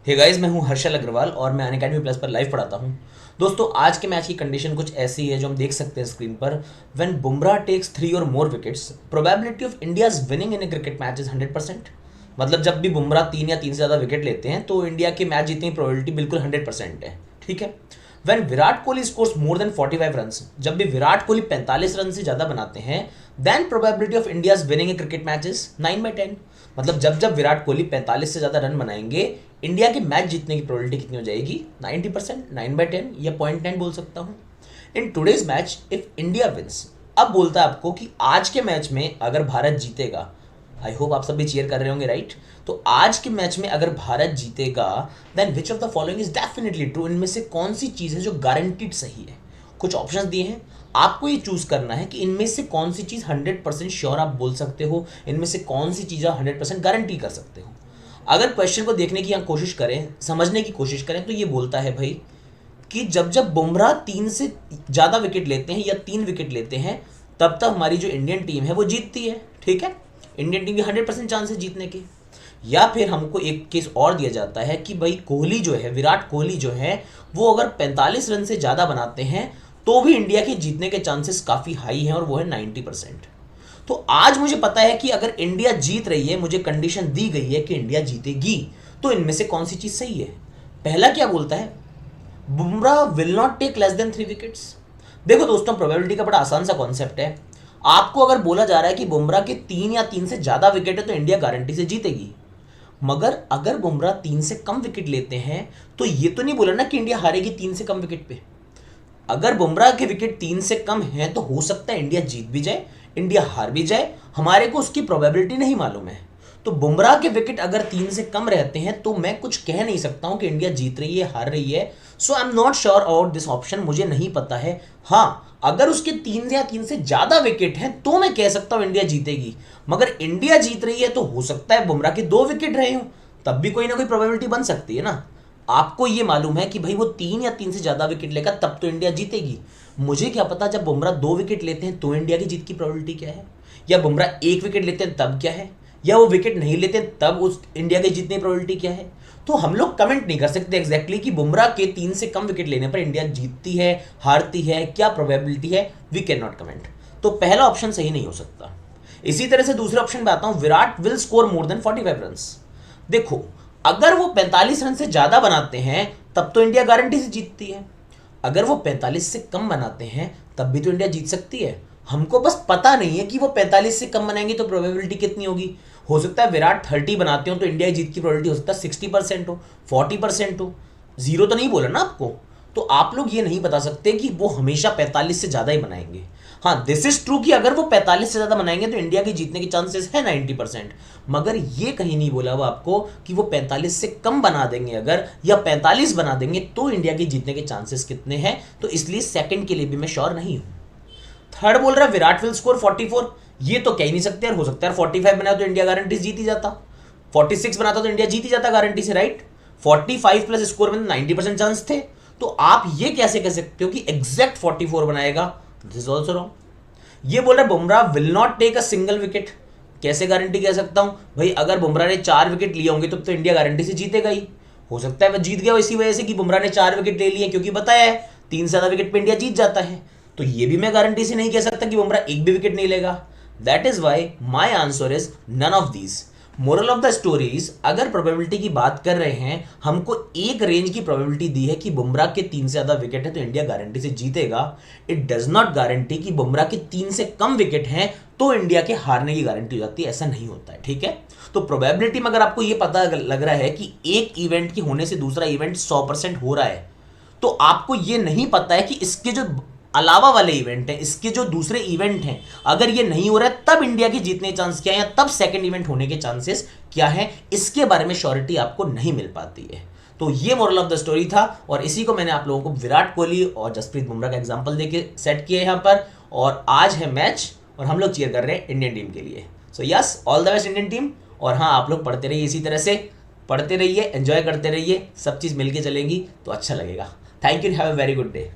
Hey guys, मैं हूं हर्षल अग्रवाल और मैं अनअकैडमी प्लस पर लाइव पढ़ाता हूं। दोस्तों, आज के मैच की कंडीशन कुछ ऐसी है जो हम देख सकते हैं स्क्रीन पर। व्हेन बुमराह टेक्स 3 और more wickets, probability of India's winning in a cricket match is 100%। मतलब जब भी बुमराह 3 या 3 से ज़्यादा विकेट लेते हैं तो इंडिया के मैच जीतने की प्रोबेबिलिटी बिल्कुल 100% है। ठीक है। When Virat Kohli scores more than 45 runs, जब भी विराट कोहली 45 रन से ज़्यादा बनाते हैं, then probability of India's winning a cricket match is 9/10। मतलब जब जब विराट कोहली 45 से ज़्यादा रन बनाएंगे, इंडिया के मैच जीतने की प्रोबेबिलिटी कितनी हो जाएगी? 90%, 9/10 या 0.9 बोल सकता हूँ। In today's match if India wins, अब बोलता है आपको कि आज के मैच में अगर भारत जीतेगा, आई होप आप सभी चीयर कर रहे होंगे, राइट? तो आज के मैच में अगर भारत जीतेगा, then which of the following is definitely true. इनमें से कौन सी चीज़ है जो गारंटीड सही है? कुछ ऑप्शंस दिए हैं, आपको ये चूज करना है कि इनमें से कौन सी चीज़ 100% श्योर आप बोल सकते हो, इनमें से कौन सी चीज़ आप 100% गारंटी कर सकते हो। अगर क्वेश्चन को देखने की यहाँ कोशिश करें, समझने की कोशिश करें, तो ये बोलता है भाई कि जब जब बुमराह 3 से ज़्यादा विकेट लेते हैं या 3 विकेट लेते हैं, तब तक हमारी जो इंडियन टीम है वो जीतती है। ठीक है, इंडियन टीम की 100% चांस है जीतने के। या फिर हमको एक केस और दिया जाता है कि भाई कोहली जो है, विराट कोहली जो है, वो अगर 45 रन से ज़्यादा बनाते हैं तो भी इंडिया के जीतने के चांसेस काफ़ी हाई हैं और वो है 90%। तो आज मुझे पता है कि अगर इंडिया जीत रही है, मुझे कंडीशन दी गई है कि इंडिया जीतेगी, तो इनमें से कौन सी चीज़ सही है? पहला क्या बोलता है? Bumrah will not take less than 3 wickets. देखो दोस्तों, प्रोबेबिलिटी का बड़ा आसान सा कॉन्सेप्ट है। आपको अगर बोला जा रहा है कि बुमराह के 3 या 3 से ज़्यादा विकेट है तो इंडिया गारंटी से जीतेगी, मगर अगर बुमराह 3 से कम विकेट लेते हैं तो ये तो नहीं बोला ना कि इंडिया हारेगी 3 से कम विकेट पे। अगर बुमराह के विकेट 3 से कम हैं तो हो सकता है इंडिया जीत भी जाए, इंडिया हार भी जाए, हमारे को उसकी प्रोबेबिलिटी नहीं मालूम है। तो बुमराह के विकेट अगर 3 से कम रहते हैं तो मैं कुछ कह नहीं सकता हूं कि इंडिया जीत रही है, हार रही है। So I am not sure about this option, मुझे नहीं पता है। हाँ, अगर उसके 3 या 3 से ज़्यादा विकेट हैं तो मैं कह सकता हूं इंडिया जीतेगी, मगर इंडिया जीत रही है तो हो सकता है बुमराह के 2 विकेट रहे हों, तब भी कोई ना कोई प्रोबेबिलिटी बन सकती है ना। आपको ये मालूम है कि भाई वो 3 या 3 से ज़्यादा विकेट लेगा तब तो इंडिया जीतेगी। मुझे क्या पता जब बुमराह 2 विकेट लेते हैं तो इंडिया की जीत की प्रोबेबिलिटी क्या है, या बुमराह 1 विकेट लेते हैं तब क्या है, या वो विकेट नहीं लेते हैं तब उस इंडिया की जीतने की प्रोबेबिलिटी क्या है। तो हम लोग कमेंट नहीं कर सकते एग्जैक्टली कि बुमराह के 3 से कम विकेट लेने पर इंडिया जीतती है, हारती है, क्या प्रोबेबिलिटी है। We can not comment. तो पहला ऑप्शन सही नहीं हो सकता। इसी तरह से दूसरे ऑप्शन पे आता हूं, Virat will score more than 45 run. देखो, अगर वो 45 रन से ज़्यादा बनाते हैं तब तो इंडिया गारंटी से जीतती है, अगर वो 45 से कम बनाते हैं तब भी तो इंडिया जीत सकती है। हमको बस पता नहीं है कि वो 45 से कम बनाएंगे तो प्रोबेबिलिटी कितनी होगी। हो सकता है विराट 30 बनाते हो तो इंडिया की जीत की प्रोबेबिलिटी हो सकता है 60% हो, 40% हो। जीरो तो नहीं बोला ना आपको। तो आप लोग ये नहीं बता सकते कि वो हमेशा 45 से ज़्यादा ही बनाएंगे। हाँ, दिस इज ट्रू कि अगर वो 45 से ज़्यादा बनाएंगे तो इंडिया के जीतने के चांसेस है 90%। मगर ये कहीं नहीं बोला हुआ आपको कि वो 45 से कम बना देंगे अगर, या 45 बना देंगे तो इंडिया के जीतने के चांसेस कितने हैं। तो इसलिए सेकंड के लिए भी मैं श्योर नहीं हूं। थर्ड बोल रहा है विराट विल स्कोर 44। ये तो कह ही नहीं सकते यार, हो सकता है 45 बना तो इंडिया गारंटी जीत ही जाता, 46 बनाता तो इंडिया जीत ही जाता गारंटी से, राइट? 45 प्लस स्कोर में 90% चांस थे। तो आप ये कैसे कह सकते हो कि एग्जैक्ट 44 बनाएगा? This is also wrong. ये बोल रहा है Bumrah will not take a single wicket. कैसे गारंटी कह सकता हूं भाई? अगर बुमराह ने 4 विकेट लिए होंगे तो इंडिया गारंटी से जीतेगा ही। हो सकता है वह जीत गया इसी वजह से कि बुमराह ने 4 विकेट ले लिए, क्योंकि बताया है 3 से ज़्यादा विकेट पे इंडिया जीत जाता है। तो ये भी मैं गारंटी से नहीं कह सकता कि बुमराह एक भी विकेट नहीं लेगा। That is why my answer is none of these. Moral of the stories, अगर प्रोबेबिलिटी की बात कर रहे हैं, हमको एक रेंज की प्रोबेबिलिटी दी है कि बुमराह के 3 से ज़्यादा विकेट है तो इंडिया गारंटी से जीतेगा। इट डज नॉट गारंटी कि बुमराह के 3 से कम विकेट हैं तो इंडिया के हारने की गारंटी हो जाती है, ऐसा नहीं होता है। ठीक है, तो प्रोबेबिलिटी में अगर आपको ये पता लग रहा है कि एक इवेंट के होने से दूसरा इवेंट 100% हो रहा है, तो आपको ये नहीं पता है कि इसके जो अलावा वाले इवेंट हैं, इसके जो दूसरे इवेंट हैं, अगर ये नहीं हो रहा है तब इंडिया के जीतने के चांस क्या है, या तब सेकंड इवेंट होने के चांसेस क्या है, इसके बारे में श्योरिटी आपको नहीं मिल पाती है। तो ये मोरल ऑफ द स्टोरी था, और इसी को मैंने आप लोगों को विराट कोहली और जसप्रीत बुमराह का एग्जांपल देके सेट किया है यहाँ पर। और आज है मैच और हम लोग चीयर कर रहे हैं इंडियन टीम के लिए। So yes, all the best Indian team. और हाँ, आप लोग पढ़ते रहिए, इसी तरह से पढ़ते रहिए, एंजॉय करते रहिए, सब चीज़ मिलके चलेंगी तो अच्छा लगेगा। Thank you, have a very good day.